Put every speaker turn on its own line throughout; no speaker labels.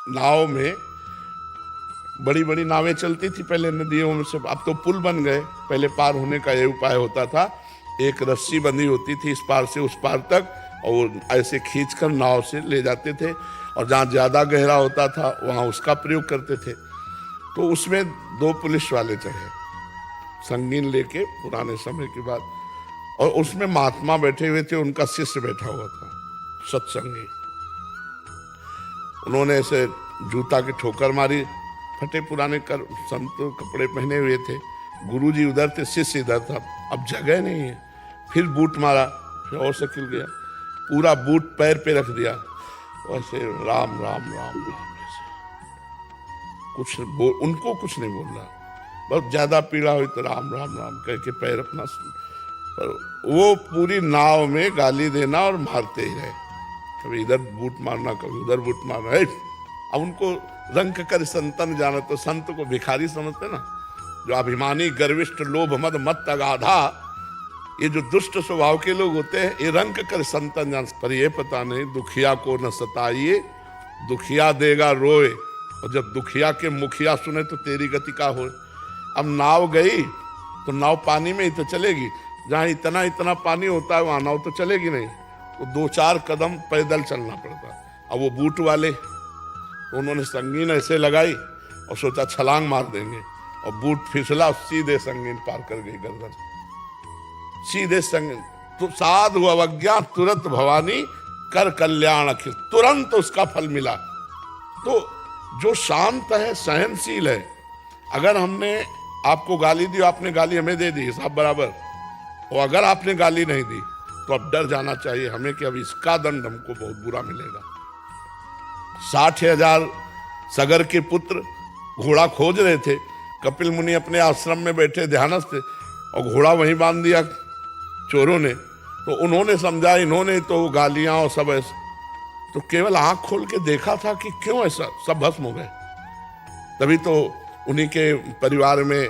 नाव में बड़ी बड़ी नावें चलती थी पहले नदियों में से, अब तो पुल बन गए। पहले पार होने का ये उपाय होता था, एक रस्सी बंधी होती थी इस पार से उस पार तक, और ऐसे खींचकर नाव से ले जाते थे, और जहाँ ज़्यादा गहरा होता था वहाँ उसका प्रयोग करते थे। तो उसमें 2 पुलिस वाले चढ़े, संगीन लेके पुराने समय की बात, और उसमें महात्मा बैठे हुए थे, उनका शिष्य बैठा हुआ था सत्संगी। उन्होंने ऐसे जूता की ठोकर मारी, फटे पुराने संत कपड़े पहने हुए थे, गुरुजी उधर थे, शिष्य इधर था, अब जगह नहीं है। फिर बूट मारा, फिर और शकील गया, पूरा बूट पैर पे रख दिया, वैसे राम राम राम राम ऐसे उनको कुछ नहीं बोलना, बस ज्यादा पीड़ा हुई तो राम राम राम कह के पैर अपना, पर वो पूरी नाव में गाली देना और मारते ही रहे, कभी इधर बूट मारना कभी उधर बूट मारना। अब उनको रंग कर संतन जाना, तो संत को भिखारी समझते ना, जो अभिमानी गर्विष्ठ लोभ मद मत अगाधा, ये जो दुष्ट स्वभाव के लोग होते हैं, ये रंग कर संतन जान, पर ये पता नहीं दुखिया को न सताइए, दुखिया देगा रोए, और जब दुखिया के मुखिया सुने तो तेरी गति का हो। अब नाव गई तो नाव पानी में ही तो चलेगी, जहाँ इतना इतना पानी होता है वहाँ नाव तो चलेगी नहीं, तो 2-4 कदम पैदल चलना पड़ता। अब वो बूट वाले, तो उन्होंने संगीन ऐसे लगाई और सोचा छलांग मार देंगे, और बूट फिसला, सीधे संगीन पार कर गई गर्दन, सीधे संगीन। तो साधु अवज्ञा तुरंत भवानी कर कल्याण अखिल, तुरंत उसका फल मिला। तो जो शांत है, सहनशील है, अगर हमने आपको गाली दी, आपने गाली हमें दे दी, सब बराबर, और अगर आपने गाली नहीं दी तो अब डर जाना चाहिए हमें कि अब इसका दंड हमको बहुत बुरा मिलेगा। 60,000 सगर के पुत्र घोड़ा खोज रहे थे, कपिल मुनि अपने आश्रम में बैठे ध्यानस्थ थे, और घोड़ा वहीं बांध दिया चोरों ने। तो उन्होंने समझा, इन्होंने तो गालियां और सब ऐसा, तो केवल आंख खोल के देखा था कि क्यों ऐसा, सब भस्म हो गए। तभी तो उन्हीं के परिवार में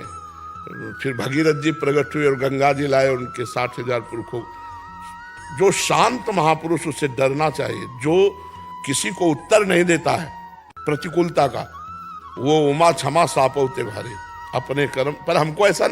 फिर भगीरथ जी प्रकट हुए और गंगा जी लाए उनके 60,000 पुरखों। जो शांत महापुरुष, उससे डरना चाहिए। जो किसी को उत्तर नहीं देता है प्रतिकूलता का, वो उमा क्षमा सापौते भारे, अपने कर्म पर। हमको ऐसा नहीं